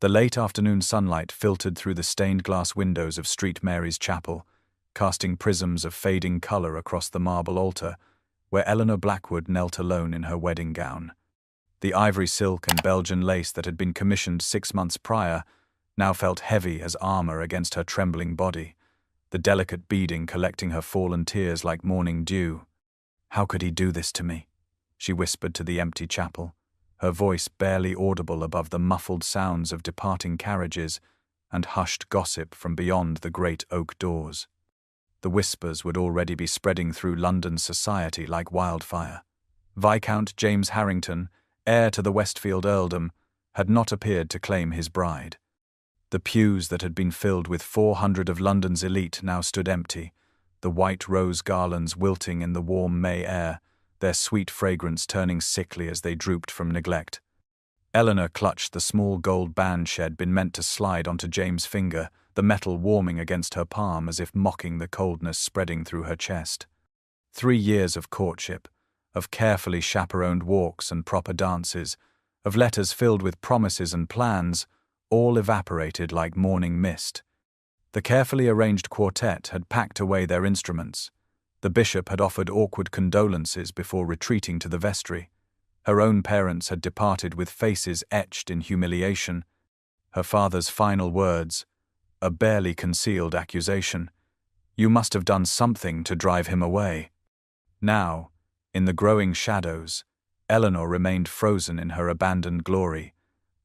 The late afternoon sunlight filtered through the stained glass windows of St. Mary's Chapel, casting prisms of fading color across the marble altar, where Eleanor Blackwood knelt alone in her wedding gown. The ivory silk and Belgian lace that had been commissioned 6 months prior now felt heavy as armor against her trembling body, the delicate beading collecting her fallen tears like morning dew. "How could he do this to me?" she whispered to the empty chapel, her voice barely audible above the muffled sounds of departing carriages and hushed gossip from beyond the great oak doors. The whispers would already be spreading through London society like wildfire. Viscount James Harrington, heir to the Westfield earldom, had not appeared to claim his bride. The pews that had been filled with 400 of London's elite now stood empty, the white rose garlands wilting in the warm May air, their sweet fragrance turning sickly as they drooped from neglect. Eleanor clutched the small gold band she had been meant to slide onto James' finger, the metal warming against her palm as if mocking the coldness spreading through her chest. 3 years of courtship, of carefully chaperoned walks and proper dances, of letters filled with promises and plans, all evaporated like morning mist. The carefully arranged quartet had packed away their instruments. The bishop had offered awkward condolences before retreating to the vestry. Her own parents had departed with faces etched in humiliation. Her father's final words, a barely concealed accusation. "You must have done something to drive him away." Now, in the growing shadows, Eleanor remained frozen in her abandoned glory,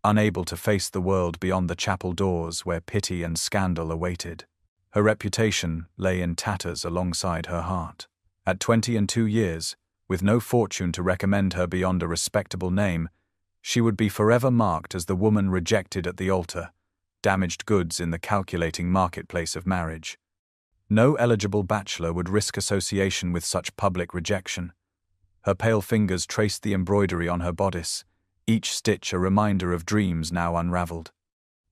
unable to face the world beyond the chapel doors where pity and scandal awaited. Her reputation lay in tatters alongside her heart. At 22 years, with no fortune to recommend her beyond a respectable name, she would be forever marked as the woman rejected at the altar, damaged goods in the calculating marketplace of marriage. No eligible bachelor would risk association with such public rejection. Her pale fingers traced the embroidery on her bodice, each stitch a reminder of dreams now unraveled.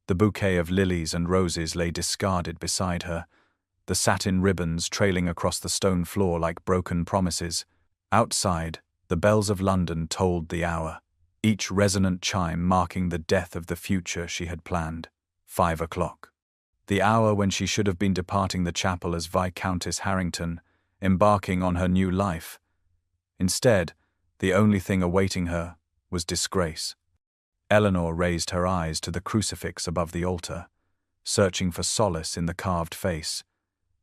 The bouquet of lilies and roses lay discarded beside her, the satin ribbons trailing across the stone floor like broken promises. Outside, the bells of London tolled the hour, each resonant chime marking the death of the future she had planned. 5 o'clock. The hour when she should have been departing the chapel as Viscountess Harrington, embarking on her new life. Instead, the only thing awaiting her was disgrace. Eleanor raised her eyes to the crucifix above the altar, searching for solace in the carved face,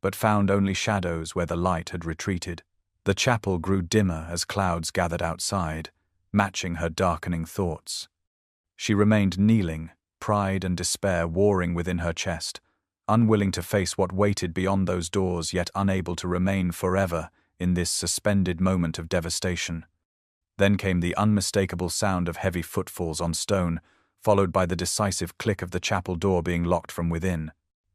but found only shadows where the light had retreated. The chapel grew dimmer as clouds gathered outside, matching her darkening thoughts. She remained kneeling, pride and despair warring within her chest, unwilling to face what waited beyond those doors, yet unable to remain forever in this suspended moment of devastation. Then came the unmistakable sound of heavy footfalls on stone, followed by the decisive click of the chapel door being locked from within.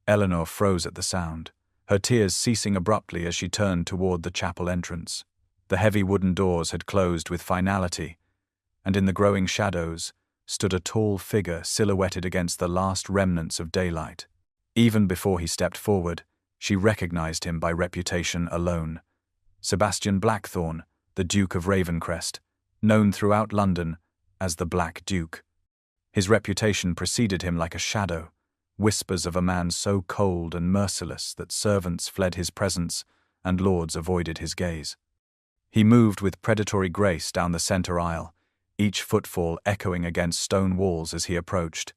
Eleanor froze at the sound, her tears ceasing abruptly as she turned toward the chapel entrance. The heavy wooden doors had closed with finality, and in the growing shadows stood a tall figure silhouetted against the last remnants of daylight. Even before he stepped forward, she recognized him by reputation alone. Sebastian Blackthorne, the Duke of Ravencrest, known throughout London as the Black Duke. His reputation preceded him like a shadow, whispers of a man so cold and merciless that servants fled his presence and lords avoided his gaze. He moved with predatory grace down the center aisle, each footfall echoing against stone walls as he approached,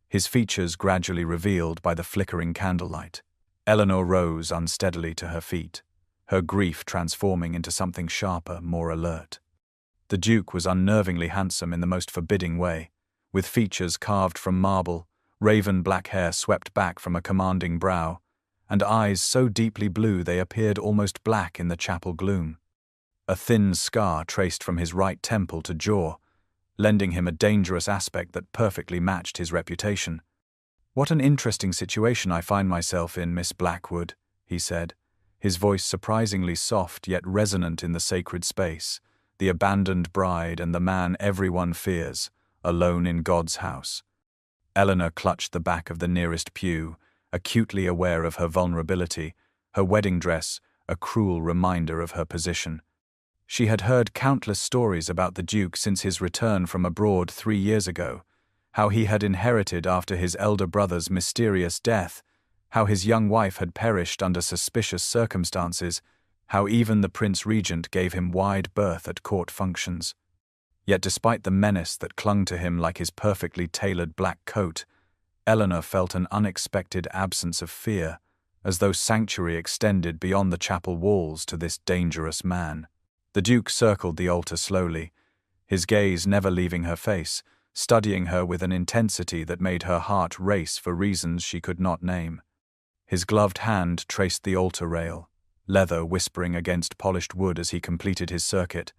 his features gradually revealed by the flickering candlelight. Eleanor rose unsteadily to her feet, her grief transforming into something sharper, more alert. The Duke was unnervingly handsome in the most forbidding way, with features carved from marble, raven black hair swept back from a commanding brow, and eyes so deeply blue they appeared almost black in the chapel gloom. A thin scar traced from his right temple to jaw, lending him a dangerous aspect that perfectly matched his reputation. "What an interesting situation I find myself in, Miss Blackwood," he said, his voice surprisingly soft yet resonant in the sacred space, the abandoned bride and the man everyone fears, alone in God's house. Eleanor clutched the back of the nearest pew, acutely aware of her vulnerability, her wedding dress a cruel reminder of her position. She had heard countless stories about the Duke since his return from abroad 3 years ago, how he had inherited after his elder brother's mysterious death, how his young wife had perished under suspicious circumstances, how even the Prince Regent gave him wide berth at court functions. Yet despite the menace that clung to him like his perfectly tailored black coat, Eleanor felt an unexpected absence of fear, as though sanctuary extended beyond the chapel walls to this dangerous man. The Duke circled the altar slowly, his gaze never leaving her face, studying her with an intensity that made her heart race for reasons she could not name. His gloved hand traced the altar rail, leather whispering against polished wood as he completed his circuit,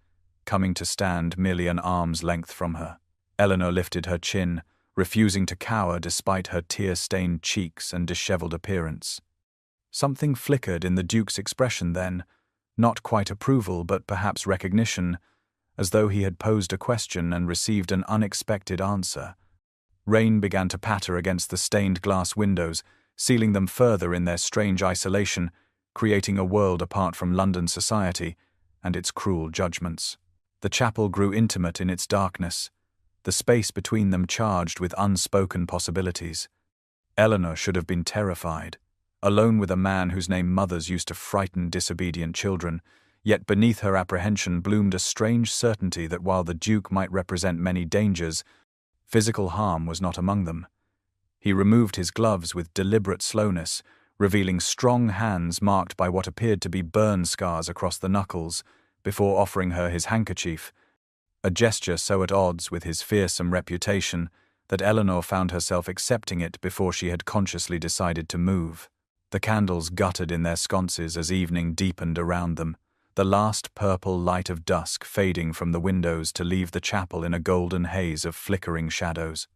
coming to stand merely an arm's length from her. Eleanor lifted her chin, refusing to cower despite her tear-stained cheeks and disheveled appearance. Something flickered in the Duke's expression then, not quite approval but perhaps recognition, as though he had posed a question and received an unexpected answer. Rain began to patter against the stained glass windows, sealing them further in their strange isolation, creating a world apart from London society and its cruel judgments. The chapel grew intimate in its darkness, the space between them charged with unspoken possibilities. Eleanor should have been terrified, alone with a man whose name mothers used to frighten disobedient children, yet beneath her apprehension bloomed a strange certainty that while the Duke might represent many dangers, physical harm was not among them. He removed his gloves with deliberate slowness, revealing strong hands marked by what appeared to be burn scars across the knuckles, before offering her his handkerchief, a gesture so at odds with his fearsome reputation that Eleanor found herself accepting it before she had consciously decided to move. The candles guttered in their sconces as evening deepened around them, the last purple light of dusk fading from the windows to leave the chapel in a golden haze of flickering shadows.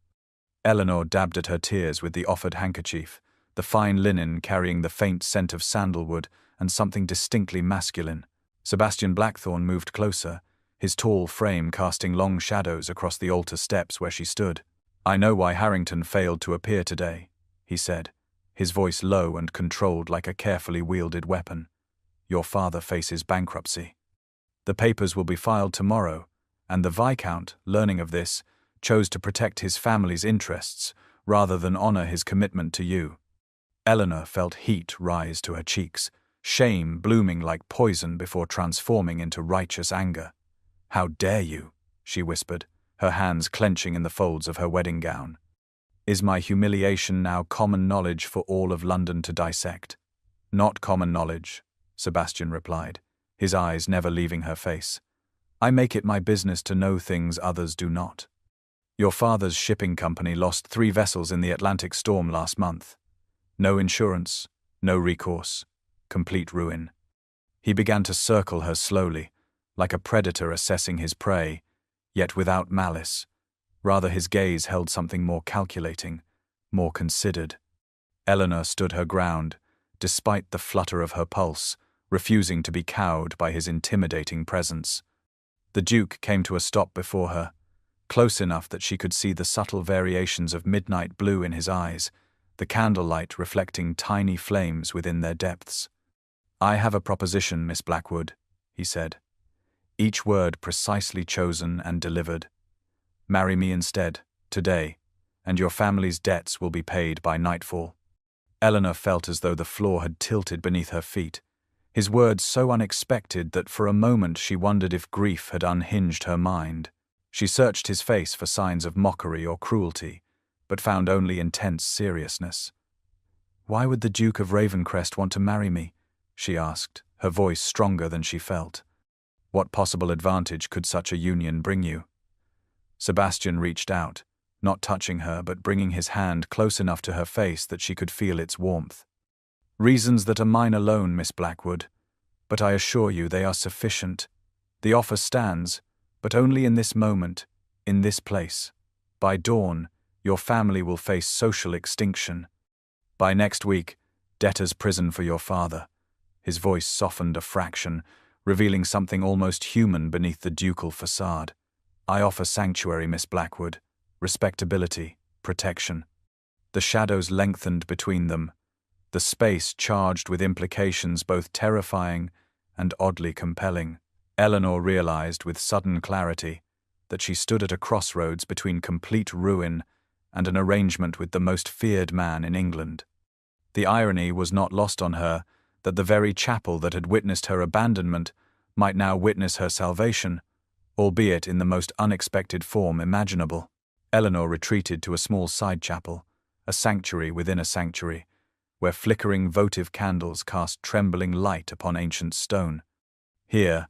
Eleanor dabbed at her tears with the offered handkerchief, the fine linen carrying the faint scent of sandalwood and something distinctly masculine. Sebastian Blackthorne moved closer, his tall frame casting long shadows across the altar steps where she stood. "I know why Harrington failed to appear today," he said, his voice low and controlled like a carefully wielded weapon. "Your father faces bankruptcy. The papers will be filed tomorrow, and the Viscount, learning of this, chose to protect his family's interests rather than honor his commitment to you." Eleanor felt heat rise to her cheeks, shame blooming like poison before transforming into righteous anger. "How dare you?" she whispered, her hands clenching in the folds of her wedding gown. "Is my humiliation now common knowledge for all of London to dissect?" "Not common knowledge," Sebastian replied, his eyes never leaving her face. "I make it my business to know things others do not. Your father's shipping company lost 3 vessels in the Atlantic storm last month. No insurance, no recourse, complete ruin." He began to circle her slowly, like a predator assessing his prey, yet without malice. Rather, his gaze held something more calculating, more considered. Eleanor stood her ground, despite the flutter of her pulse, refusing to be cowed by his intimidating presence. The Duke came to a stop before her, close enough that she could see the subtle variations of midnight blue in his eyes, the candlelight reflecting tiny flames within their depths. "I have a proposition, Miss Blackwood," he said, each word precisely chosen and delivered. "Marry me instead, today, and your family's debts will be paid by nightfall." Eleanor felt as though the floor had tilted beneath her feet, his words so unexpected that for a moment she wondered if grief had unhinged her mind. She searched his face for signs of mockery or cruelty, but found only intense seriousness. "Why would the Duke of Ravencrest want to marry me?" she asked, her voice stronger than she felt. "What possible advantage could such a union bring you?" Sebastian reached out, not touching her but bringing his hand close enough to her face that she could feel its warmth. "Reasons that are mine alone, Miss Blackwood, but I assure you they are sufficient. The offer stands, but only in this moment, in this place. By dawn, your family will face social extinction. By next week, debtor's prison for your father." His voice softened a fraction, revealing something almost human beneath the ducal facade. "I offer sanctuary, Miss Blackwood, respectability, protection." The shadows lengthened between them, the space charged with implications both terrifying and oddly compelling. Eleanor realized with sudden clarity that she stood at a crossroads between complete ruin and an arrangement with the most feared man in England. The irony was not lost on her that the very chapel that had witnessed her abandonment might now witness her salvation, albeit in the most unexpected form imaginable. Eleanor retreated to a small side chapel, a sanctuary within a sanctuary, where flickering votive candles cast trembling light upon ancient stone. Here,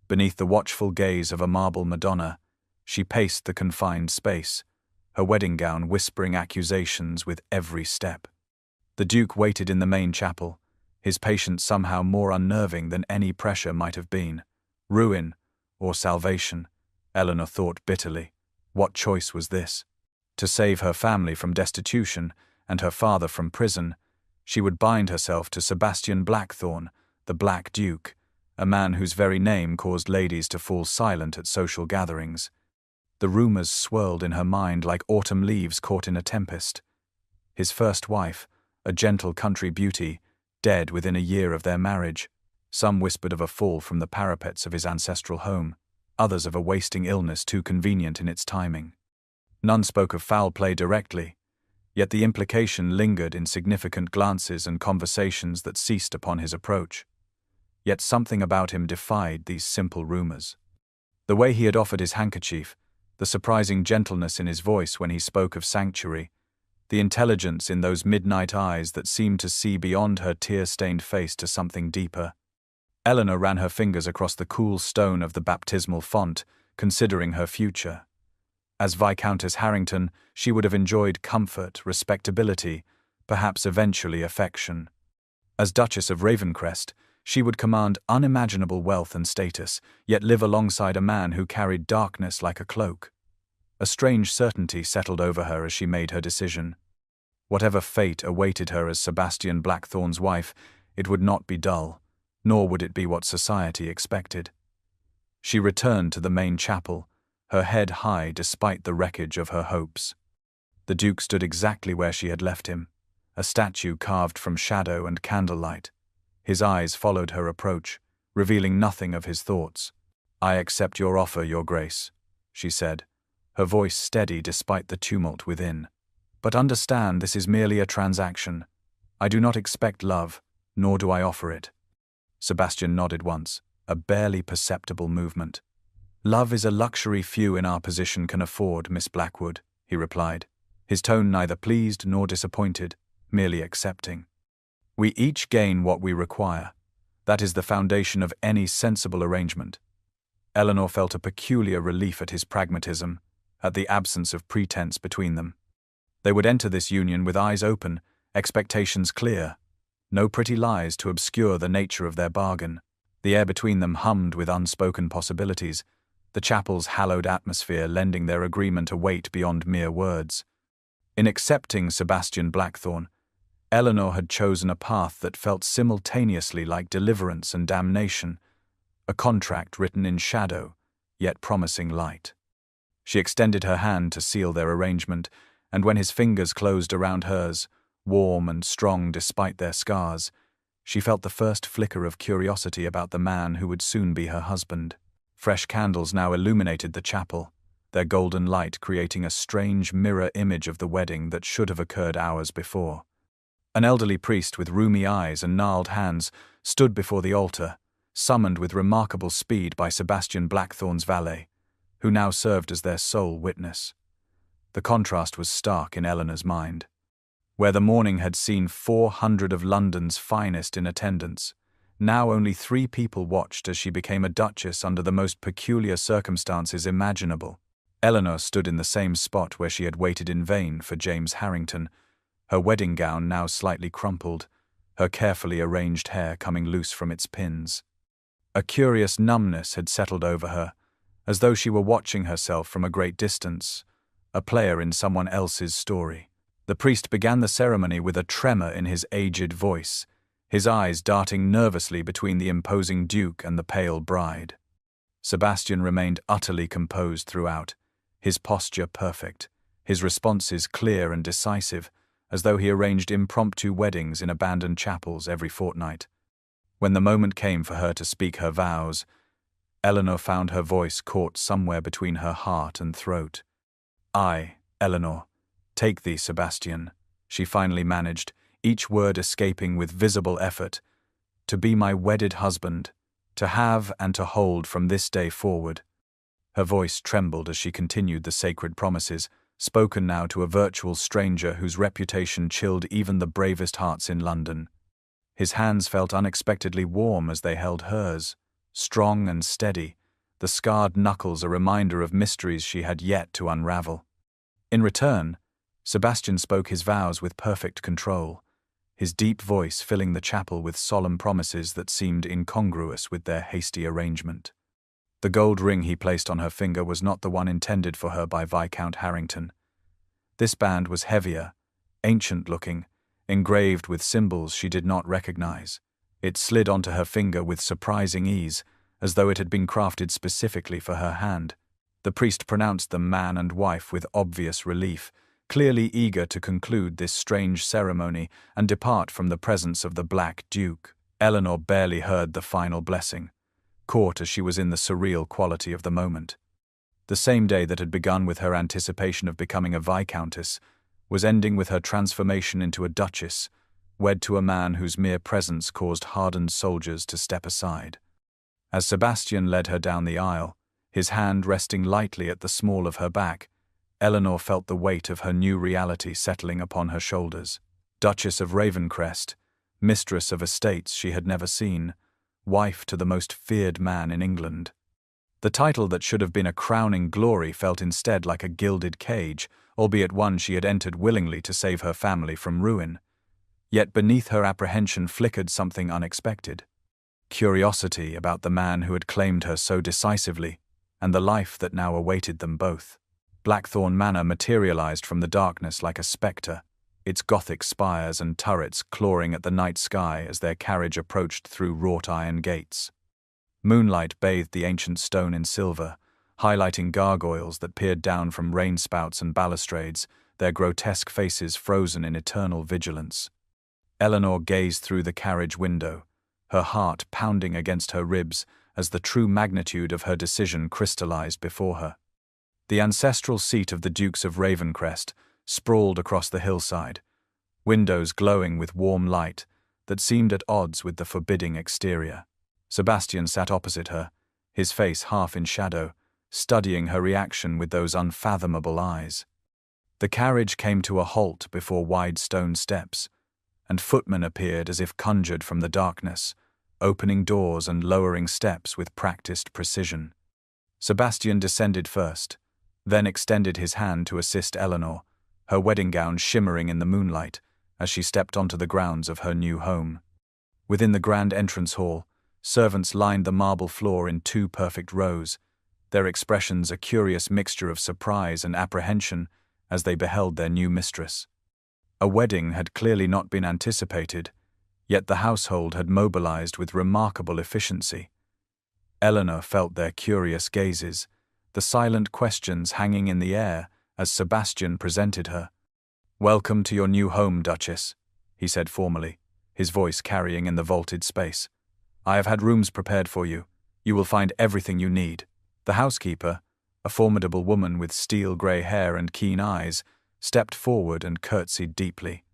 beneath the watchful gaze of a marble Madonna, she paced the confined space, her wedding gown whispering accusations with every step. The Duke waited in the main chapel, his patience somehow more unnerving than any pressure might have been. Ruin, or salvation, Eleanor thought bitterly. What choice was this? To save her family from destitution and her father from prison, she would bind herself to Sebastian Blackthorne, the Black Duke, a man whose very name caused ladies to fall silent at social gatherings. The rumors swirled in her mind like autumn leaves caught in a tempest. His first wife, a gentle country beauty, dead within a year of their marriage. Some whispered of a fall from the parapets of his ancestral home, others of a wasting illness too convenient in its timing. None spoke of foul play directly, yet the implication lingered in significant glances and conversations that ceased upon his approach. Yet something about him defied these simple rumors. The way he had offered his handkerchief, the surprising gentleness in his voice when he spoke of sanctuary, the intelligence in those midnight eyes that seemed to see beyond her tear-stained face to something deeper. Eleanor ran her fingers across the cool stone of the baptismal font, considering her future. As Viscountess Harrington, she would have enjoyed comfort, respectability, perhaps eventually affection. As Duchess of Ravencrest, she would command unimaginable wealth and status, yet live alongside a man who carried darkness like a cloak. A strange certainty settled over her as she made her decision. Whatever fate awaited her as Sebastian Blackthorne's wife, it would not be dull, nor would it be what society expected. She returned to the main chapel, her head high despite the wreckage of her hopes. The Duke stood exactly where she had left him, a statue carved from shadow and candlelight. His eyes followed her approach, revealing nothing of his thoughts. "I accept your offer, Your Grace," she said, her voice steady despite the tumult within. "But understand, this is merely a transaction. I do not expect love, nor do I offer it." Sebastian nodded once, a barely perceptible movement. "Love is a luxury few in our position can afford, Miss Blackwood," he replied, his tone neither pleased nor disappointed, merely accepting. "We each gain what we require. That is the foundation of any sensible arrangement." Eleanor felt a peculiar relief at his pragmatism, at the absence of pretense between them. They would enter this union with eyes open, expectations clear, no pretty lies to obscure the nature of their bargain. The air between them hummed with unspoken possibilities, the chapel's hallowed atmosphere lending their agreement a weight beyond mere words. In accepting Sebastian Blackthorne, Eleanor had chosen a path that felt simultaneously like deliverance and damnation, a contract written in shadow, yet promising light. She extended her hand to seal their arrangement, and when his fingers closed around hers, warm and strong despite their scars, she felt the first flicker of curiosity about the man who would soon be her husband. Fresh candles now illuminated the chapel, their golden light creating a strange mirror image of the wedding that should have occurred hours before. An elderly priest with rheumy eyes and gnarled hands stood before the altar, summoned with remarkable speed by Sebastian Blackthorne's valet, who now served as their sole witness. The contrast was stark in Eleanor's mind. Where the morning had seen 400 of London's finest in attendance, now only 3 people watched as she became a duchess under the most peculiar circumstances imaginable. Eleanor stood in the same spot where she had waited in vain for James Harrington, her wedding gown now slightly crumpled, her carefully arranged hair coming loose from its pins. A curious numbness had settled over her, as though she were watching herself from a great distance, a player in someone else's story. The priest began the ceremony with a tremor in his aged voice, his eyes darting nervously between the imposing duke and the pale bride. Sebastian remained utterly composed throughout, his posture perfect, his responses clear and decisive, as though he arranged impromptu weddings in abandoned chapels every fortnight. When the moment came for her to speak her vows, Eleanor found her voice caught somewhere between her heart and throat. "I, Eleanor, "Take thee, Sebastian," she finally managed, each word escaping with visible effort. "To be my wedded husband, to have and to hold from this day forward." Her voice trembled as she continued the sacred promises, spoken now to a virtual stranger whose reputation chilled even the bravest hearts in London. His hands felt unexpectedly warm as they held hers, strong and steady, the scarred knuckles a reminder of mysteries she had yet to unravel. In return, Sebastian spoke his vows with perfect control, his deep voice filling the chapel with solemn promises that seemed incongruous with their hasty arrangement. The gold ring he placed on her finger was not the one intended for her by Viscount Harrington. This band was heavier, ancient-looking, engraved with symbols she did not recognize. It slid onto her finger with surprising ease, as though it had been crafted specifically for her hand. The priest pronounced them man and wife with obvious relief, clearly eager to conclude this strange ceremony and depart from the presence of the Black Duke. Eleanor barely heard the final blessing, caught as she was in the surreal quality of the moment. The same day that had begun with her anticipation of becoming a viscountess was ending with her transformation into a duchess, wed to a man whose mere presence caused hardened soldiers to step aside. As Sebastian led her down the aisle, his hand resting lightly at the small of her back, Eleanor felt the weight of her new reality settling upon her shoulders. Duchess of Ravencrest, mistress of estates she had never seen, wife to the most feared man in England. The title that should have been a crowning glory felt instead like a gilded cage, albeit one she had entered willingly to save her family from ruin. Yet beneath her apprehension flickered something unexpected. Curiosity about the man who had claimed her so decisively, and the life that now awaited them both. Blackthorn Manor materialized from the darkness like a spectre, its Gothic spires and turrets clawing at the night sky as their carriage approached through wrought iron gates. Moonlight bathed the ancient stone in silver, highlighting gargoyles that peered down from rainspouts and balustrades, their grotesque faces frozen in eternal vigilance. Eleanor gazed through the carriage window, her heart pounding against her ribs as the true magnitude of her decision crystallized before her. The ancestral seat of the Dukes of Ravencrest sprawled across the hillside, windows glowing with warm light that seemed at odds with the forbidding exterior. Sebastian sat opposite her, his face half in shadow, studying her reaction with those unfathomable eyes. The carriage came to a halt before wide stone steps, and footmen appeared as if conjured from the darkness, opening doors and lowering steps with practiced precision. Sebastian descended first, then extended his hand to assist Eleanor, her wedding gown shimmering in the moonlight as she stepped onto the grounds of her new home. Within the grand entrance hall, servants lined the marble floor in 2 perfect rows, their expressions a curious mixture of surprise and apprehension as they beheld their new mistress. A wedding had clearly not been anticipated, yet the household had mobilized with remarkable efficiency. Eleanor felt their curious gazes, the silent questions hanging in the air as Sebastian presented her. "Welcome to your new home, Duchess," he said formally, his voice carrying in the vaulted space. "I have had rooms prepared for you. You will find everything you need." The housekeeper, a formidable woman with steel-grey hair and keen eyes, stepped forward and curtsied deeply.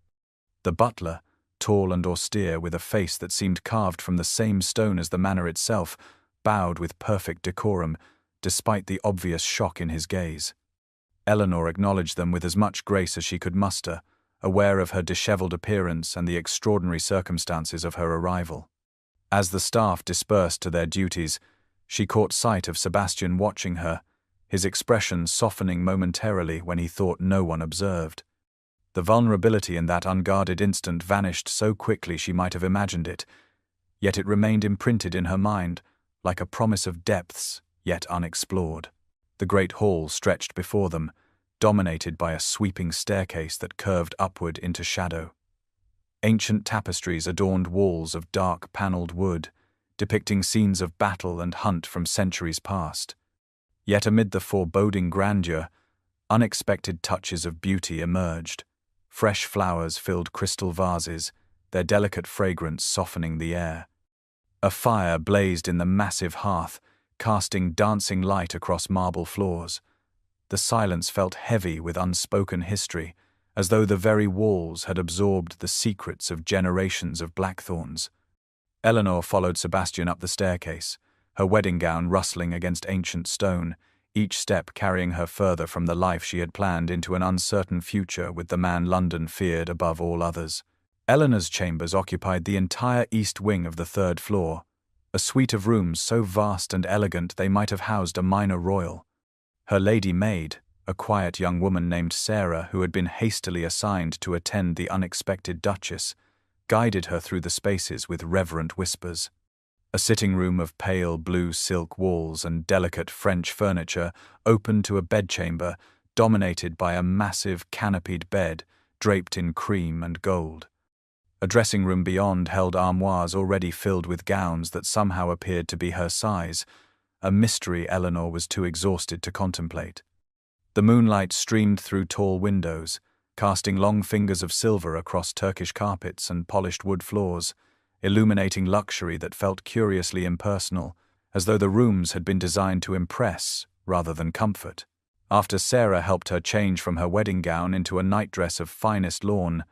The butler, tall and austere with a face that seemed carved from the same stone as the manor itself, bowed with perfect decorum, despite the obvious shock in his gaze. Eleanor acknowledged them with as much grace as she could muster, aware of her disheveled appearance and the extraordinary circumstances of her arrival. As the staff dispersed to their duties, she caught sight of Sebastian watching her, his expression softening momentarily when he thought no one observed. The vulnerability in that unguarded instant vanished so quickly she might have imagined it, yet it remained imprinted in her mind, like a promise of depths yet unexplored. The great hall stretched before them, dominated by a sweeping staircase that curved upward into shadow. Ancient tapestries adorned walls of dark paneled wood, depicting scenes of battle and hunt from centuries past. Yet amid the foreboding grandeur, unexpected touches of beauty emerged. Fresh flowers filled crystal vases, their delicate fragrance softening the air. A fire blazed in the massive hearth, casting dancing light across marble floors. The silence felt heavy with unspoken history, as though the very walls had absorbed the secrets of generations of Blackthorns. Eleanor followed Sebastian up the staircase, her wedding gown rustling against ancient stone, each step carrying her further from the life she had planned into an uncertain future with the man London feared above all others. Eleanor's chambers occupied the entire east wing of the third floor, a suite of rooms so vast and elegant they might have housed a minor royal. Her lady maid, a quiet young woman named Sarah who had been hastily assigned to attend the unexpected Duchess, guided her through the spaces with reverent whispers. A sitting room of pale blue silk walls and delicate French furniture opened to a bedchamber dominated by a massive canopied bed draped in cream and gold. A dressing room beyond held armoires already filled with gowns that somehow appeared to be her size, a mystery Eleanor was too exhausted to contemplate. The moonlight streamed through tall windows, casting long fingers of silver across Turkish carpets and polished wood floors, illuminating luxury that felt curiously impersonal, as though the rooms had been designed to impress rather than comfort. After Sarah helped her change from her wedding gown into a nightdress of finest lawn,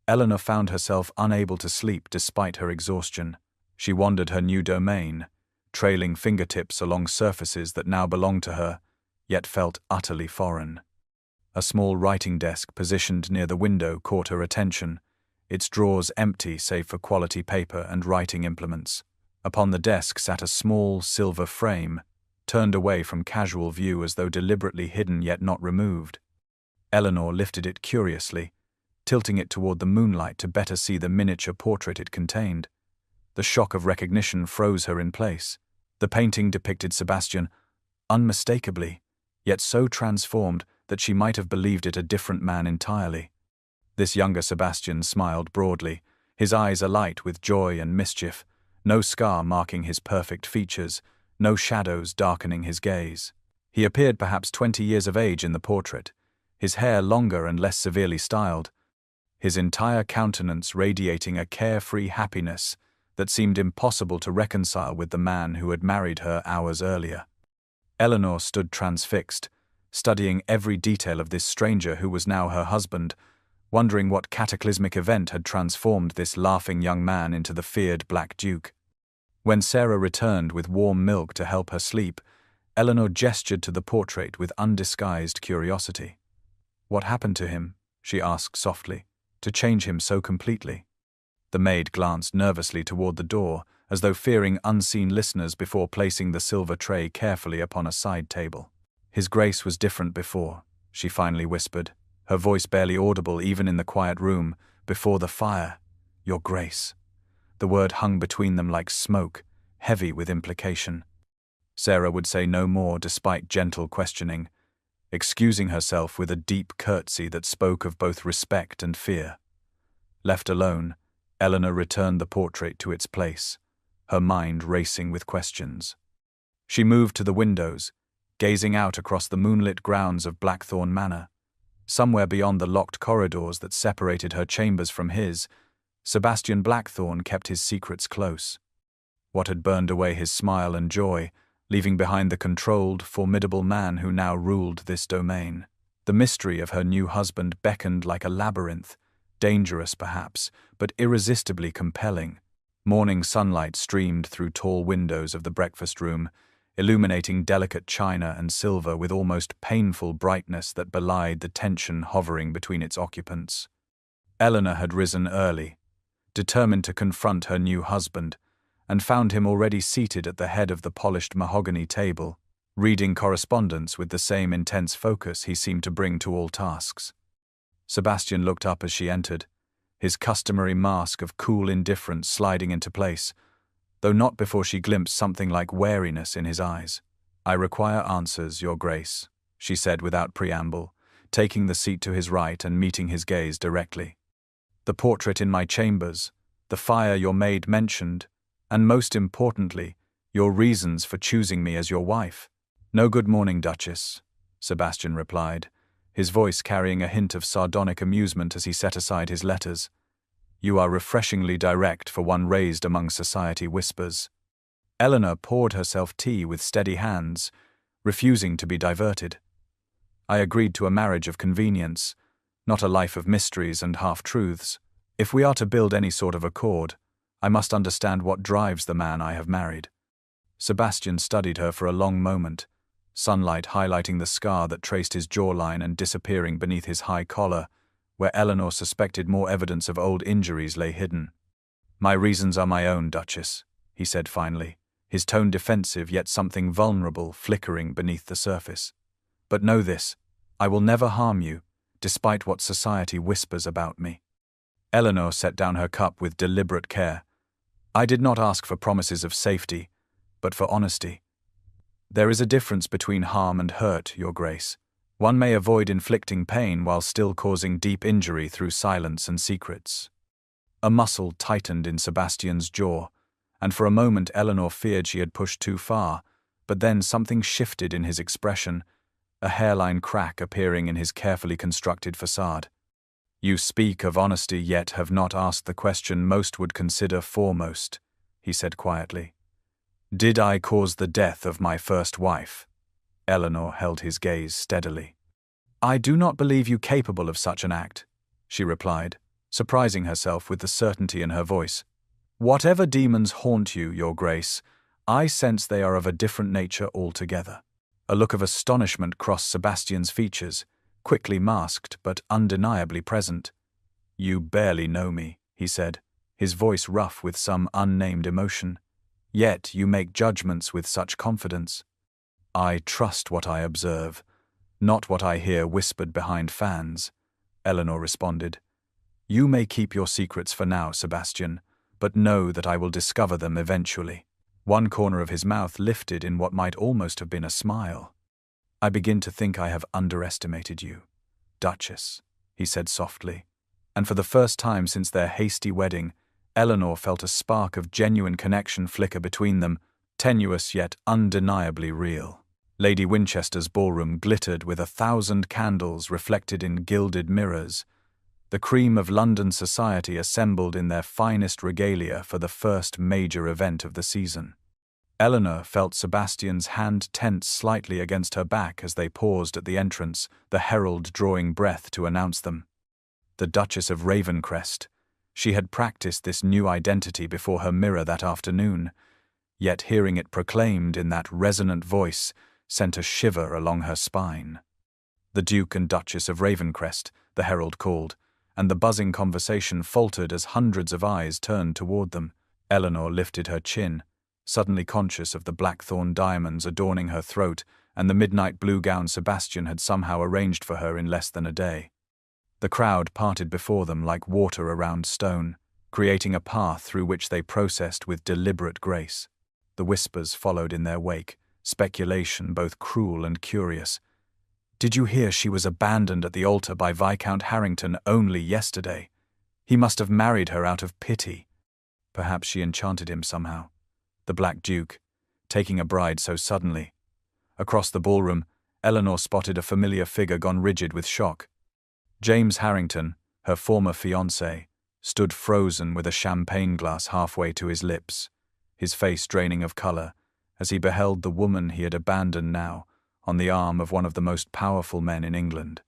Eleanor found herself unable to sleep despite her exhaustion. She wandered her new domain, trailing fingertips along surfaces that now belonged to her, yet felt utterly foreign. A small writing desk positioned near the window caught her attention, its drawers empty save for quality paper and writing implements. Upon the desk sat a small silver frame, turned away from casual view as though deliberately hidden yet not removed. Eleanor lifted it curiously, tilting it toward the moonlight to better see the miniature portrait it contained. The shock of recognition froze her in place. The painting depicted Sebastian, unmistakably, yet so transformed that she might have believed it a different man entirely. This younger Sebastian smiled broadly, his eyes alight with joy and mischief, no scar marking his perfect features, no shadows darkening his gaze. He appeared perhaps 20 years of age in the portrait, his hair longer and less severely styled, his entire countenance radiating a carefree happiness that seemed impossible to reconcile with the man who had married her hours earlier. Eleanor stood transfixed, studying every detail of this stranger who was now her husband, wondering what cataclysmic event had transformed this laughing young man into the feared Black Duke. When Sarah returned with warm milk to help her sleep, Eleanor gestured to the portrait with undisguised curiosity. "What happened to him?" she asked softly, "to change him so completely?" The maid glanced nervously toward the door, as though fearing unseen listeners before placing the silver tray carefully upon a side table. "His Grace was different before," she finally whispered, her voice barely audible even in the quiet room, "before the fire. Your Grace." The word hung between them like smoke, heavy with implication. Sarah would say no more despite gentle questioning, excusing herself with a deep curtsy that spoke of both respect and fear. Left alone, Eleanor returned the portrait to its place, her mind racing with questions. She moved to the windows, gazing out across the moonlit grounds of Blackthorn Manor. Somewhere beyond the locked corridors that separated her chambers from his, Sebastian Blackthorn kept his secrets close. What had burned away his smile and joy, leaving behind the controlled, formidable man who now ruled this domain? The mystery of her new husband beckoned like a labyrinth, dangerous perhaps, but irresistibly compelling. Morning sunlight streamed through tall windows of the breakfast room, illuminating delicate china and silver with almost painful brightness that belied the tension hovering between its occupants. Eleanor had risen early, determined to confront her new husband, and found him already seated at the head of the polished mahogany table, reading correspondence with the same intense focus he seemed to bring to all tasks. Sebastian looked up as she entered, his customary mask of cool indifference sliding into place, though not before she glimpsed something like wariness in his eyes. "I require answers, Your Grace," she said without preamble, taking the seat to his right and meeting his gaze directly. "The portrait in my chambers, the fire your maid mentioned, and most importantly, your reasons for choosing me as your wife." "No, good morning, Duchess," Sebastian replied, his voice carrying a hint of sardonic amusement as he set aside his letters. "You are refreshingly direct for one raised among society whispers." Eleanor poured herself tea with steady hands, refusing to be diverted. "I agreed to a marriage of convenience, not a life of mysteries and half-truths. If we are to build any sort of accord, I must understand what drives the man I have married." Sebastian studied her for a long moment, sunlight highlighting the scar that traced his jawline and disappearing beneath his high collar, where Eleanor suspected more evidence of old injuries lay hidden. "My reasons are my own, Duchess," he said finally, his tone defensive yet something vulnerable flickering beneath the surface. "But know this, I will never harm you, despite what society whispers about me." Eleanor set down her cup with deliberate care. "I did not ask for promises of safety, but for honesty. There is a difference between harm and hurt, Your Grace. One may avoid inflicting pain while still causing deep injury through silence and secrets." A muscle tightened in Sebastian's jaw, and for a moment Eleanor feared she had pushed too far, but then something shifted in his expression, a hairline crack appearing in his carefully constructed facade. "You speak of honesty yet have not asked the question most would consider foremost," he said quietly. "Did I cause the death of my first wife?" Eleanor held his gaze steadily. "I do not believe you capable of such an act," she replied, surprising herself with the certainty in her voice. "Whatever demons haunt you, Your Grace, I sense they are of a different nature altogether." A look of astonishment crossed Sebastian's features, quickly masked but undeniably present. "You barely know me," he said, his voice rough with some unnamed emotion. "Yet you make judgments with such confidence." "I trust what I observe, not what I hear whispered behind fans," Eleanor responded. "You may keep your secrets for now, Sebastian, but know that I will discover them eventually." One corner of his mouth lifted in what might almost have been a smile. "I begin to think I have underestimated you, Duchess," he said softly, and for the first time since their hasty wedding, Eleanor felt a spark of genuine connection flicker between them, tenuous yet undeniably real. Lady Winchester's ballroom glittered with 1,000 candles reflected in gilded mirrors, the cream of London society assembled in their finest regalia for the first major event of the season. Eleanor felt Sebastian's hand tense slightly against her back as they paused at the entrance, the herald drawing breath to announce them. The Duchess of Ravencrest. She had practiced this new identity before her mirror that afternoon, yet hearing it proclaimed in that resonant voice sent a shiver along her spine. "The Duke and Duchess of Ravencrest," the herald called, and the buzzing conversation faltered as hundreds of eyes turned toward them. Eleanor lifted her chin, suddenly conscious of the blackthorn diamonds adorning her throat and the midnight blue gown Sebastian had somehow arranged for her in less than a day. The crowd parted before them like water around stone, creating a path through which they processed with deliberate grace. The whispers followed in their wake, speculation both cruel and curious. "Did you hear she was abandoned at the altar by Viscount Harrington only yesterday? He must have married her out of pity. Perhaps she enchanted him somehow. The Black Duke, taking a bride so suddenly." Across the ballroom, Eleanor spotted a familiar figure gone rigid with shock. James Harrington, her former fiancé, stood frozen with a champagne glass halfway to his lips, his face draining of color, as he beheld the woman he had abandoned now, on the arm of one of the most powerful men in England.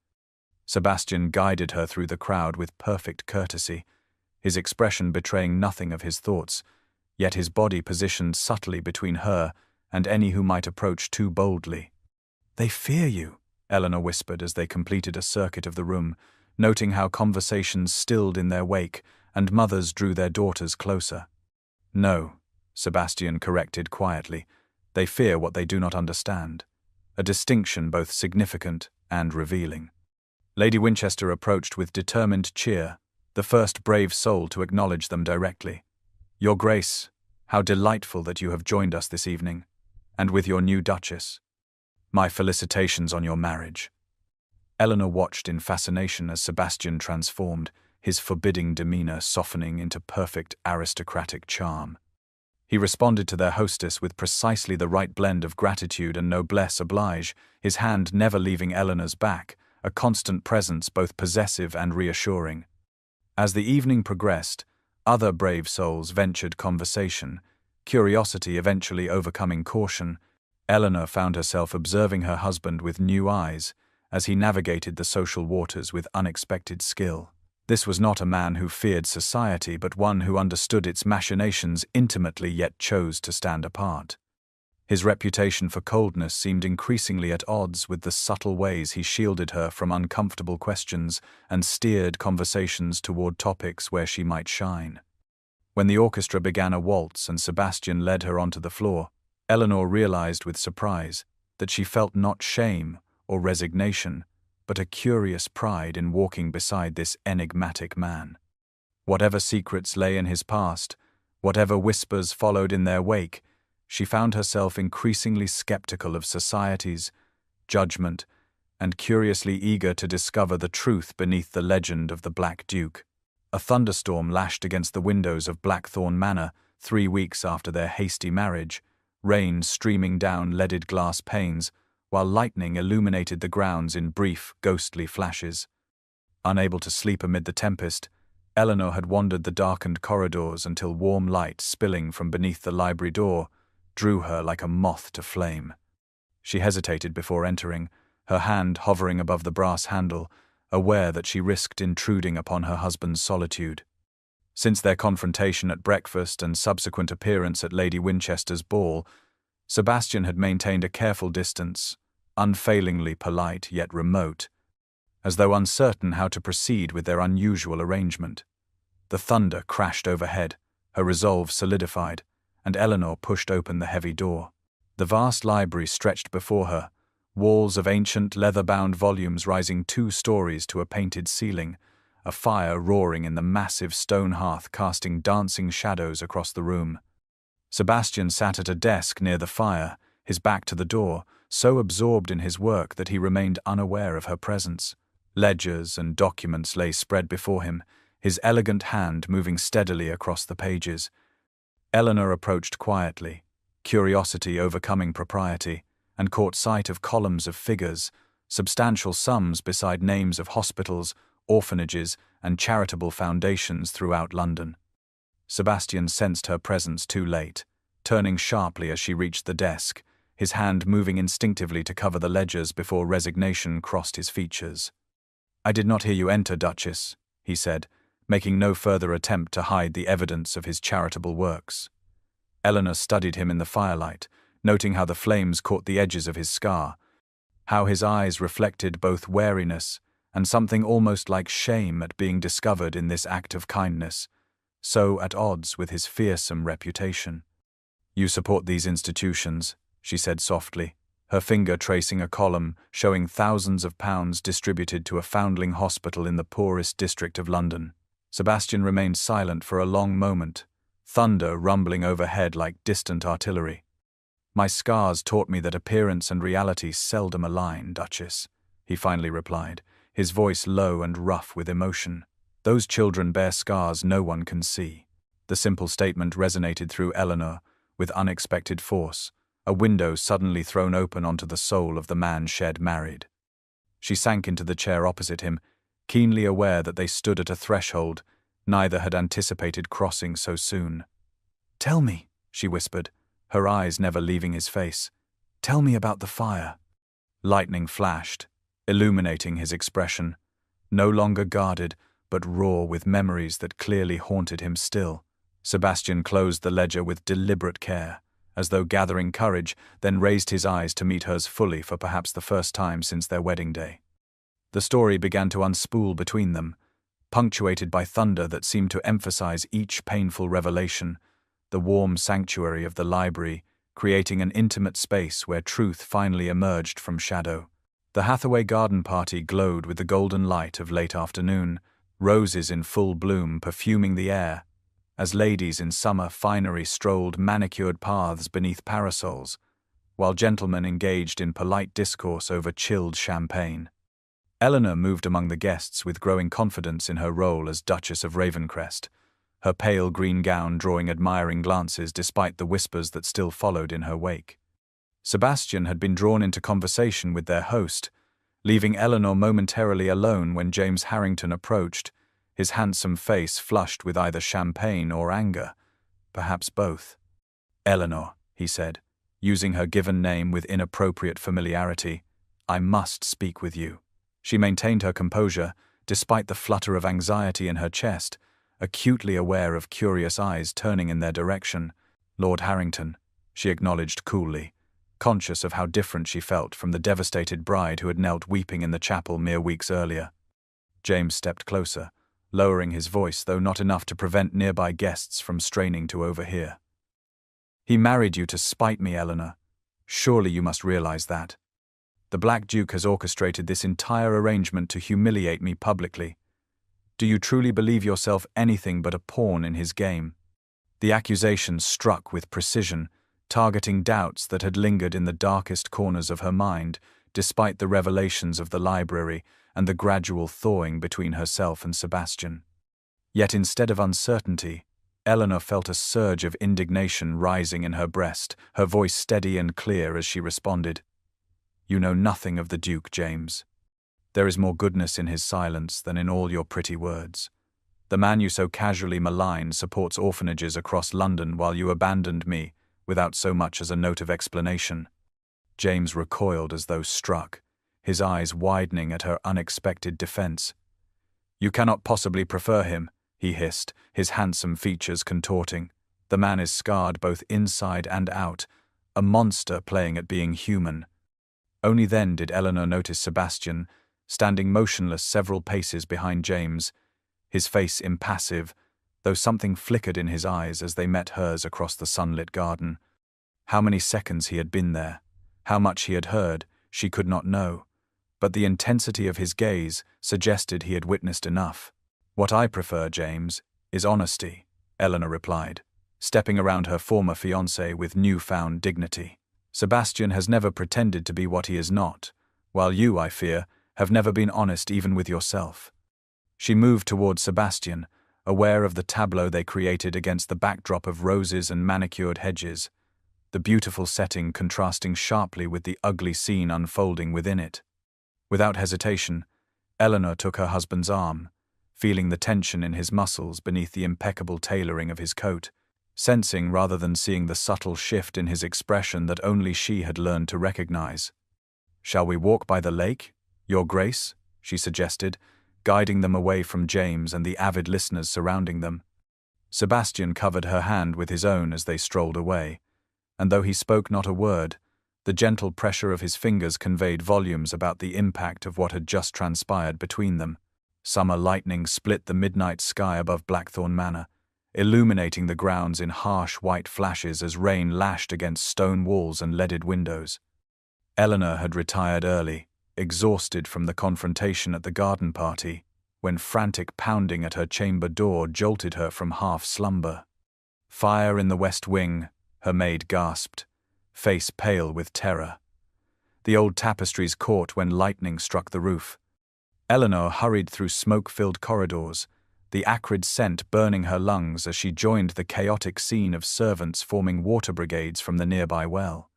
Sebastian guided her through the crowd with perfect courtesy, his expression betraying nothing of his thoughts, yet his body positioned subtly between her and any who might approach too boldly. "They fear you," Eleanor whispered as they completed a circuit of the room, noting how conversations stilled in their wake and mothers drew their daughters closer. "No," Sebastian corrected quietly, "they fear what they do not understand," a distinction both significant and revealing. Lady Winchester approached with determined cheer, the first brave soul to acknowledge them directly. "Your Grace, how delightful that you have joined us this evening, and with your new Duchess. My felicitations on your marriage." Eleanor watched in fascination as Sebastian transformed, his forbidding demeanor softening into perfect aristocratic charm. He responded to their hostess with precisely the right blend of gratitude and noblesse oblige, his hand never leaving Eleanor's back, a constant presence both possessive and reassuring. As the evening progressed, other brave souls ventured conversation, curiosity eventually overcoming caution. Eleanor found herself observing her husband with new eyes, as he navigated the social waters with unexpected skill. This was not a man who feared society, but one who understood its machinations intimately yet chose to stand apart. His reputation for coldness seemed increasingly at odds with the subtle ways he shielded her from uncomfortable questions and steered conversations toward topics where she might shine. When the orchestra began a waltz and Sebastian led her onto the floor, Eleanor realized with surprise that she felt not shame or resignation, but a curious pride in walking beside this enigmatic man. Whatever secrets lay in his past, whatever whispers followed in their wake, she found herself increasingly skeptical of society's judgment and curiously eager to discover the truth beneath the legend of the Black Duke. A thunderstorm lashed against the windows of Blackthorn Manor 3 weeks after their hasty marriage, rain streaming down leaded glass panes, while lightning illuminated the grounds in brief, ghostly flashes. Unable to sleep amid the tempest, Eleanor had wandered the darkened corridors until warm light spilling from beneath the library door drew her like a moth to flame. She hesitated before entering, her hand hovering above the brass handle, aware that she risked intruding upon her husband's solitude. Since their confrontation at breakfast and subsequent appearance at Lady Winchester's ball, Sebastian had maintained a careful distance, unfailingly polite yet remote, as though uncertain how to proceed with their unusual arrangement. The thunder crashed overhead, her resolve solidified, and Eleanor pushed open the heavy door. The vast library stretched before her, walls of ancient leather-bound volumes rising 2 stories to a painted ceiling, a fire roaring in the massive stone hearth casting dancing shadows across the room. Sebastian sat at a desk near the fire, his back to the door, so absorbed in his work that he remained unaware of her presence. Ledgers and documents lay spread before him, his elegant hand moving steadily across the pages. Eleanor approached quietly, curiosity overcoming propriety, and caught sight of columns of figures, substantial sums beside names of hospitals, orphanages, and charitable foundations throughout London. Sebastian sensed her presence too late, turning sharply as she reached the desk, his hand moving instinctively to cover the ledgers before resignation crossed his features. "I did not hear you enter, Duchess," he said, making no further attempt to hide the evidence of his charitable works. Eleanor studied him in the firelight, noting how the flames caught the edges of his scar, how his eyes reflected both wariness and something almost like shame at being discovered in this act of kindness, so at odds with his fearsome reputation. "You support these institutions," she said softly, her finger tracing a column showing thousands of pounds distributed to a foundling hospital in the poorest district of London. Sebastian remained silent for a long moment, thunder rumbling overhead like distant artillery. "My scars taught me that appearance and reality seldom align, Duchess," he finally replied, his voice low and rough with emotion. "Those children bear scars no one can see." The simple statement resonated through Eleanor with unexpected force, a window suddenly thrown open onto the soul of the man she'd married. She sank into the chair opposite him, keenly aware that they stood at a threshold neither had anticipated crossing so soon. "Tell me," she whispered, her eyes never leaving his face. "Tell me about the fire." Lightning flashed, illuminating his expression, no longer guarded, but raw with memories that clearly haunted him still. Sebastian closed the ledger with deliberate care, as though gathering courage, then raised his eyes to meet hers fully for perhaps the first time since their wedding day. The story began to unspool between them, punctuated by thunder that seemed to emphasize each painful revelation, the warm sanctuary of the library, creating an intimate space where truth finally emerged from shadow. The Hathaway garden party glowed with the golden light of late afternoon, roses in full bloom perfuming the air, as ladies in summer finery strolled manicured paths beneath parasols, while gentlemen engaged in polite discourse over chilled champagne. Eleanor moved among the guests with growing confidence in her role as Duchess of Ravencrest, her pale green gown drawing admiring glances despite the whispers that still followed in her wake. Sebastian had been drawn into conversation with their host, leaving Eleanor momentarily alone when James Harrington approached, his handsome face flushed with either champagne or anger, perhaps both. "Eleanor," he said, using her given name with inappropriate familiarity, "I must speak with you." She maintained her composure, despite the flutter of anxiety in her chest, acutely aware of curious eyes turning in their direction. "Lord Harrington," she acknowledged coolly, conscious of how different she felt from the devastated bride who had knelt weeping in the chapel mere weeks earlier. James stepped closer, lowering his voice, though not enough to prevent nearby guests from straining to overhear. "He married you to spite me, Eleanor. Surely you must realize that. The Black Duke has orchestrated this entire arrangement to humiliate me publicly. Do you truly believe yourself anything but a pawn in his game?" The accusation struck with precision, targeting doubts that had lingered in the darkest corners of her mind, despite the revelations of the library and the gradual thawing between herself and Sebastian. Yet instead of uncertainty, Eleanor felt a surge of indignation rising in her breast, her voice steady and clear as she responded. "You know nothing of the Duke, James. There is more goodness in his silence than in all your pretty words. The man you so casually malign supports orphanages across London while you abandoned me without so much as a note of explanation." James recoiled as though struck, his eyes widening at her unexpected defense. "You cannot possibly prefer him," he hissed, his handsome features contorting. "The man is scarred both inside and out, a monster playing at being human." Only then did Eleanor notice Sebastian, standing motionless several paces behind James, his face impassive, though something flickered in his eyes as they met hers across the sunlit garden. How many seconds he had been there, how much he had heard, she could not know, but the intensity of his gaze suggested he had witnessed enough. "What I prefer, James, is honesty," Eleanor replied, stepping around her former fiancé with newfound dignity. "Sebastian has never pretended to be what he is not, while you, I fear, have never been honest even with yourself." She moved toward Sebastian, aware of the tableau they created against the backdrop of roses and manicured hedges, the beautiful setting contrasting sharply with the ugly scene unfolding within it. Without hesitation, Eleanor took her husband's arm, feeling the tension in his muscles beneath the impeccable tailoring of his coat, sensing rather than seeing the subtle shift in his expression that only she had learned to recognize. "Shall we walk by the lake, Your Grace?" she suggested, guiding them away from James and the avid listeners surrounding them. Sebastian covered her hand with his own as they strolled away, and though he spoke not a word, the gentle pressure of his fingers conveyed volumes about the impact of what had just transpired between them. Summer lightning split the midnight sky above Blackthorn Manor, illuminating the grounds in harsh white flashes as rain lashed against stone walls and leaded windows. Eleanor had retired early, exhausted from the confrontation at the garden party, when frantic pounding at her chamber door jolted her from half-slumber. "Fire in the west wing," her maid gasped, face pale with terror. The old tapestries caught when lightning struck the roof. Eleanor hurried through smoke-filled corridors, the acrid scent burning her lungs as she joined the chaotic scene of servants forming water brigades from the nearby well.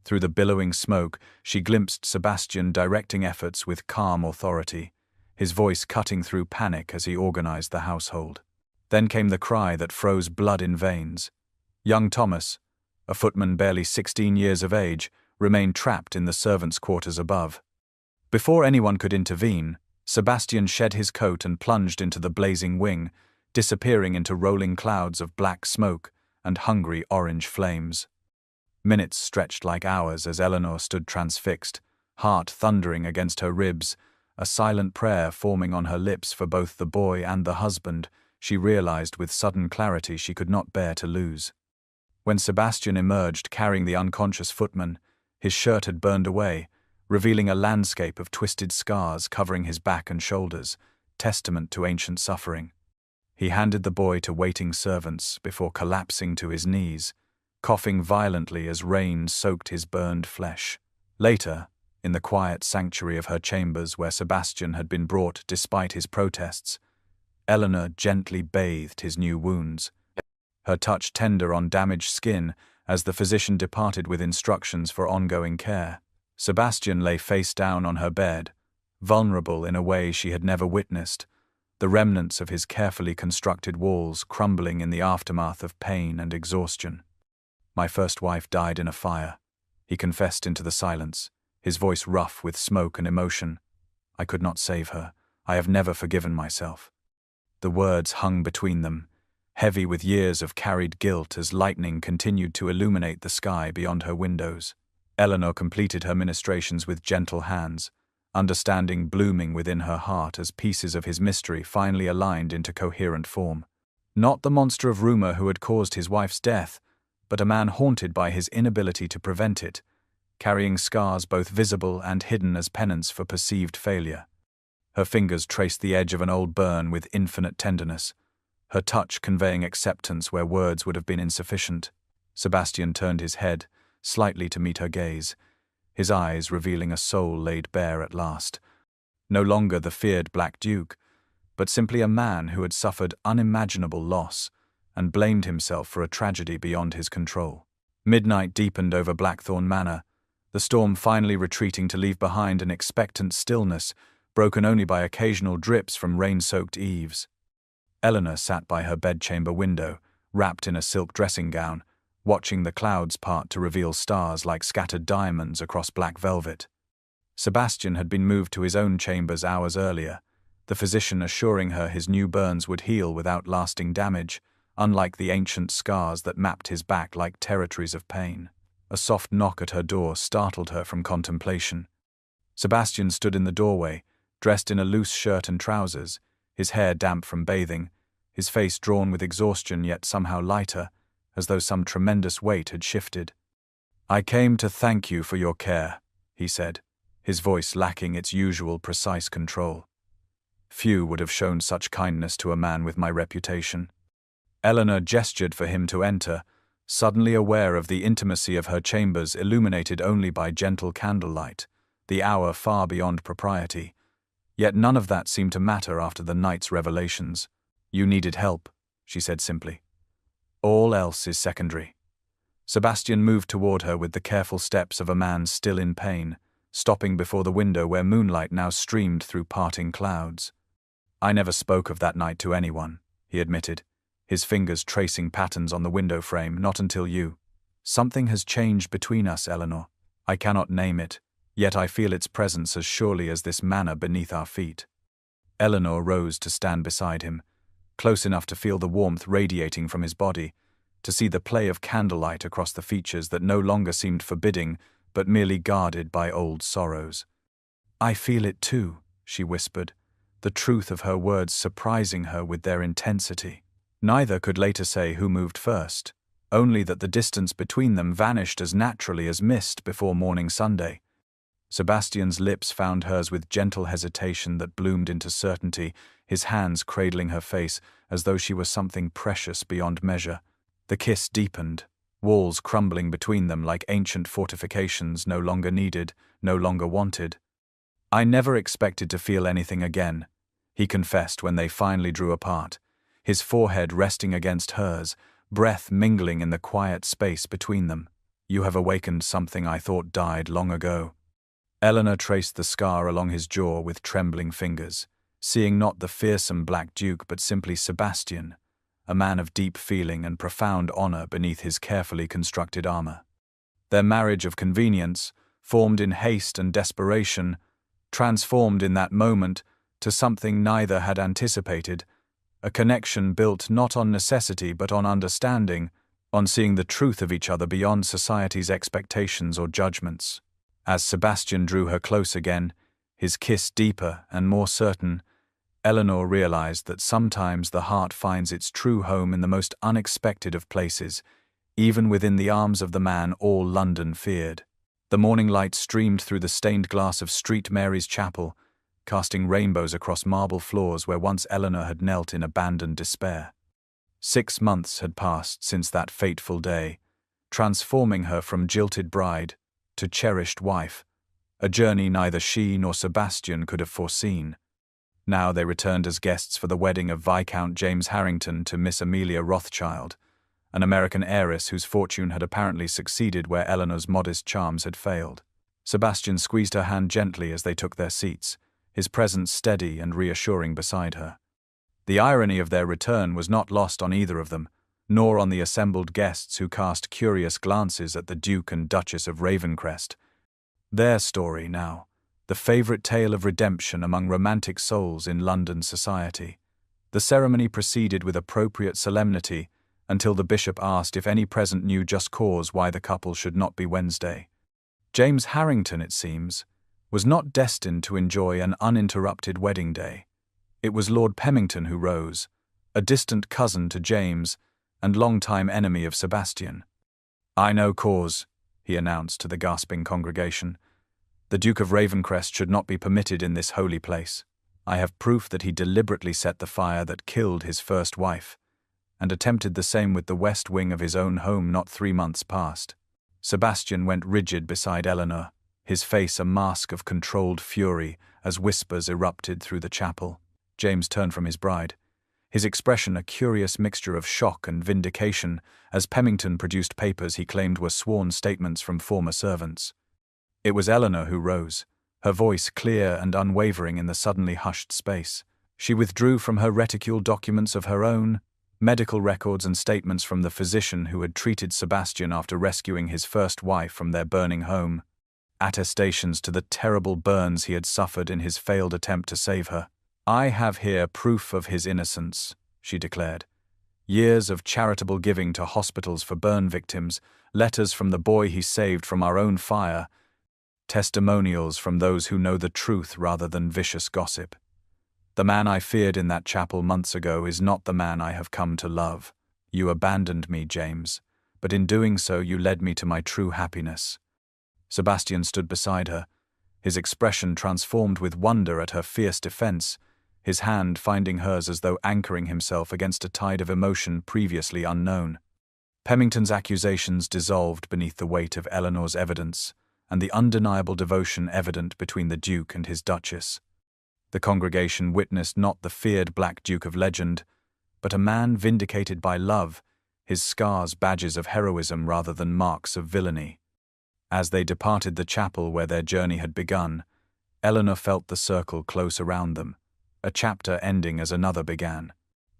Through the billowing smoke, she glimpsed Sebastian directing efforts with calm authority, his voice cutting through panic as he organized the household. Then came the cry that froze blood in veins. Young Thomas, a footman barely 16 years of age, remained trapped in the servants' quarters above. Before anyone could intervene, Sebastian shed his coat and plunged into the blazing wing, disappearing into rolling clouds of black smoke and hungry orange flames. Minutes stretched like hours as Eleanor stood transfixed, heart thundering against her ribs, a silent prayer forming on her lips for both the boy and the husband she realized with sudden clarity she could not bear to lose. When Sebastian emerged carrying the unconscious footman, his shirt had burned away, revealing a landscape of twisted scars covering his back and shoulders, testament to ancient suffering. He handed the boy to waiting servants before collapsing to his knees, coughing violently as rain soaked his burned flesh. Later, in the quiet sanctuary of her chambers where Sebastian had been brought despite his protests, Eleanor gently bathed his new wounds, her touch tender on damaged skin as the physician departed with instructions for ongoing care. Sebastian lay face down on her bed, vulnerable in a way she had never witnessed, the remnants of his carefully constructed walls crumbling in the aftermath of pain and exhaustion. "My first wife died in a fire," he confessed into the silence, his voice rough with smoke and emotion. I could not save her. I have never forgiven myself." The words hung between them, heavy with years of carried guilt as lightning continued to illuminate the sky beyond her windows. Eleanor completed her ministrations with gentle hands, understanding blooming within her heart as pieces of his mystery finally aligned into coherent form. Not the monster of rumor who had caused his wife's death, but a man haunted by his inability to prevent it, carrying scars both visible and hidden as penance for perceived failure. Her fingers traced the edge of an old burn with infinite tenderness, her touch conveying acceptance where words would have been insufficient. Sebastian turned his head slightly to meet her gaze, his eyes revealing a soul laid bare at last. No longer the feared Black Duke, but simply a man who had suffered unimaginable loss and blamed himself for a tragedy beyond his control. Midnight deepened over Blackthorn Manor, the storm finally retreating to leave behind an expectant stillness, broken only by occasional drips from rain-soaked eaves. Eleanor sat by her bedchamber window, wrapped in a silk dressing gown, watching the clouds part to reveal stars like scattered diamonds across black velvet. Sebastian had been moved to his own chambers hours earlier, the physician assuring her his new burns would heal without lasting damage, unlike the ancient scars that mapped his back like territories of pain. A soft knock at her door startled her from contemplation. Sebastian stood in the doorway, dressed in a loose shirt and trousers, his hair damp from bathing, his face drawn with exhaustion yet somehow lighter, as though some tremendous weight had shifted. "I came to thank you for your care," he said, his voice lacking its usual precise control. Few would have shown such kindness to a man with my reputation. Eleanor gestured for him to enter, suddenly aware of the intimacy of her chambers illuminated only by gentle candlelight, the hour far beyond propriety. Yet none of that seemed to matter after the night's revelations. "You needed help," she said simply. "All else is secondary." Sebastian moved toward her with the careful steps of a man still in pain, stopping before the window where moonlight now streamed through parting clouds. "I never spoke of that night to anyone," he admitted, his fingers tracing patterns on the window frame, "not until you. Something has changed between us, Eleanor. I cannot name it, yet I feel its presence as surely as this manor beneath our feet." Eleanor rose to stand beside him, close enough to feel the warmth radiating from his body, to see the play of candlelight across the features that no longer seemed forbidding, but merely guarded by old sorrows. "I feel it too," she whispered, the truth of her words surprising her with their intensity. Neither could later say who moved first, only that the distance between them vanished as naturally as mist before morning Sunday. Sebastian's lips found hers with gentle hesitation that bloomed into certainty, his hands cradling her face as though she were something precious beyond measure. The kiss deepened, walls crumbling between them like ancient fortifications no longer needed, no longer wanted. "I never expected to feel anything again," he confessed when they finally drew apart, his forehead resting against hers, breath mingling in the quiet space between them. "You have awakened something I thought died long ago." Eleanor traced the scar along his jaw with trembling fingers, seeing not the fearsome Black Duke but simply Sebastian, a man of deep feeling and profound honor beneath his carefully constructed armor. Their marriage of convenience, formed in haste and desperation, transformed in that moment to something neither had anticipated, a connection built not on necessity but on understanding, on seeing the truth of each other beyond society's expectations or judgments. As Sebastian drew her close again, his kiss deeper and more certain, Eleanor realized that sometimes the heart finds its true home in the most unexpected of places, even within the arms of the man all London feared. The morning light streamed through the stained glass of St. Mary's Chapel, casting rainbows across marble floors where once Eleanor had knelt in abandoned despair. 6 months had passed since that fateful day, transforming her from jilted bride to cherished wife, a journey neither she nor Sebastian could have foreseen. Now they returned as guests for the wedding of Viscount James Harrington to Miss Amelia Rothschild, an American heiress whose fortune had apparently succeeded where Eleanor's modest charms had failed. Sebastian squeezed her hand gently as they took their seats, his presence steady and reassuring beside her. The irony of their return was not lost on either of them, nor on the assembled guests who cast curious glances at the Duke and Duchess of Ravencrest. Their story now, the favourite tale of redemption among romantic souls in London society. The ceremony proceeded with appropriate solemnity until the bishop asked if any present knew just cause why the couple should not be Wednesday. James Harrington, it seems, was not destined to enjoy an uninterrupted wedding day. It was Lord Pemington who rose, a distant cousin to James and long-time enemy of Sebastian. "I know cause," he announced to the gasping congregation. "The Duke of Ravencrest should not be permitted in this holy place. I have proof that he deliberately set the fire that killed his first wife, and attempted the same with the west wing of his own home not 3 months past." Sebastian went rigid beside Eleanor, his face a mask of controlled fury as whispers erupted through the chapel. James turned from his bride, his expression a curious mixture of shock and vindication as Pemington produced papers he claimed were sworn statements from former servants. It was Eleanor who rose, her voice clear and unwavering in the suddenly hushed space. She withdrew from her reticule documents of her own, medical records and statements from the physician who had treated Sebastian after rescuing his first wife from their burning home, attestations to the terrible burns he had suffered in his failed attempt to save her. "I have here proof of his innocence," she declared. "Years of charitable giving to hospitals for burn victims, letters from the boy he saved from our own fire, testimonials from those who know the truth rather than vicious gossip. The man I feared in that chapel months ago is not the man I have come to love. You abandoned me, James, but in doing so you led me to my true happiness." Sebastian stood beside her, his expression transformed with wonder at her fierce defense, his hand finding hers as though anchoring himself against a tide of emotion previously unknown. Pemington's accusations dissolved beneath the weight of Eleanor's evidence and the undeniable devotion evident between the Duke and his Duchess. The congregation witnessed not the feared Black Duke of legend, but a man vindicated by love, his scars badges of heroism rather than marks of villainy. As they departed the chapel where their journey had begun, Eleanor felt the circle close around them, a chapter ending as another began.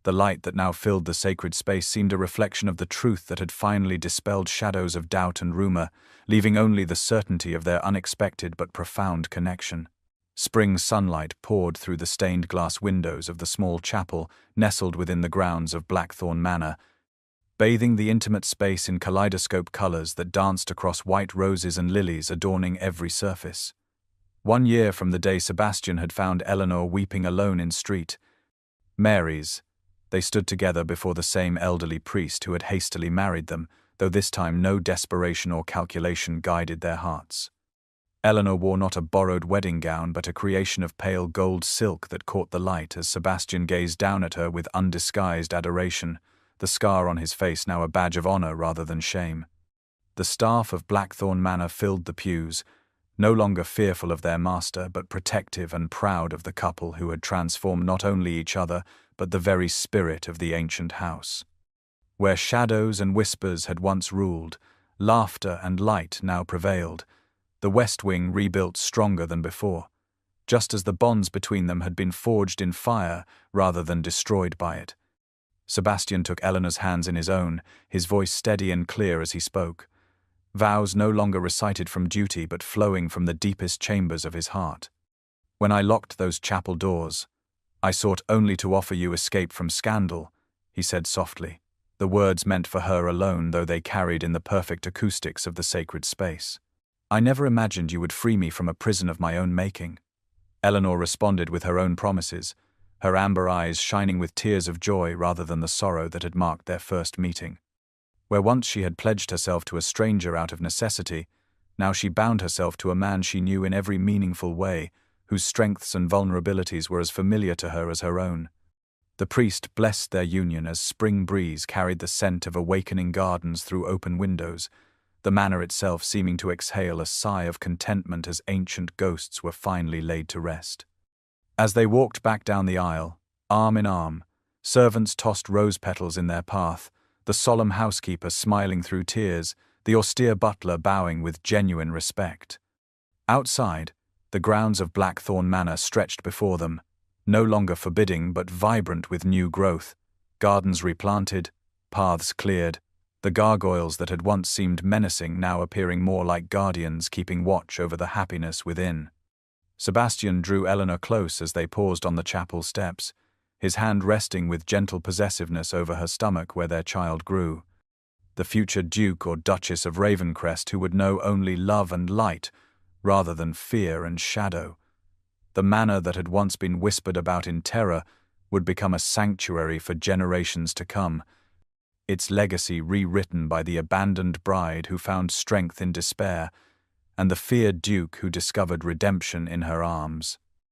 The light that now filled the sacred space seemed a reflection of the truth that had finally dispelled shadows of doubt and rumor, leaving only the certainty of their unexpected but profound connection. Spring sunlight poured through the stained glass windows of the small chapel nestled within the grounds of Blackthorn Manor, bathing the intimate space in kaleidoscope colors that danced across white roses and lilies adorning every surface. 1 year from the day Sebastian had found Eleanor weeping alone in St. Mary's, they stood together before the same elderly priest who had hastily married them, though this time no desperation or calculation guided their hearts. Eleanor wore not a borrowed wedding gown but a creation of pale gold silk that caught the light as Sebastian gazed down at her with undisguised adoration, the scar on his face now a badge of honor rather than shame. The staff of Blackthorn Manor filled the pews, no longer fearful of their master but protective and proud of the couple who had transformed not only each other but the very spirit of the ancient house. Where shadows and whispers had once ruled, laughter and light now prevailed, the West Wing rebuilt stronger than before, just as the bonds between them had been forged in fire rather than destroyed by it. Sebastian took Eleanor's hands in his own, his voice steady and clear as he spoke, vows no longer recited from duty but flowing from the deepest chambers of his heart. "When I locked those chapel doors, I sought only to offer you escape from scandal," he said softly, the words meant for her alone though they carried in the perfect acoustics of the sacred space. "I never imagined you would free me from a prison of my own making." Eleanor responded with her own promises, her amber eyes shining with tears of joy rather than the sorrow that had marked their first meeting. Where once she had pledged herself to a stranger out of necessity, now she bound herself to a man she knew in every meaningful way, whose strengths and vulnerabilities were as familiar to her as her own. The priest blessed their union as spring breeze carried the scent of awakening gardens through open windows, the manor itself seeming to exhale a sigh of contentment as ancient ghosts were finally laid to rest. As they walked back down the aisle, arm in arm, servants tossed rose petals in their path, the solemn housekeeper smiling through tears, the austere butler bowing with genuine respect. Outside, the grounds of Blackthorn Manor stretched before them, no longer forbidding but vibrant with new growth, gardens replanted, paths cleared, the gargoyles that had once seemed menacing now appearing more like guardians keeping watch over the happiness within. Sebastian drew Eleanor close as they paused on the chapel steps, his hand resting with gentle possessiveness over her stomach where their child grew. The future Duke or Duchess of Ravencrest who would know only love and light, rather than fear and shadow. The manor that had once been whispered about in terror would become a sanctuary for generations to come, its legacy rewritten by the abandoned bride who found strength in despair, and the feared duke who discovered redemption in her arms.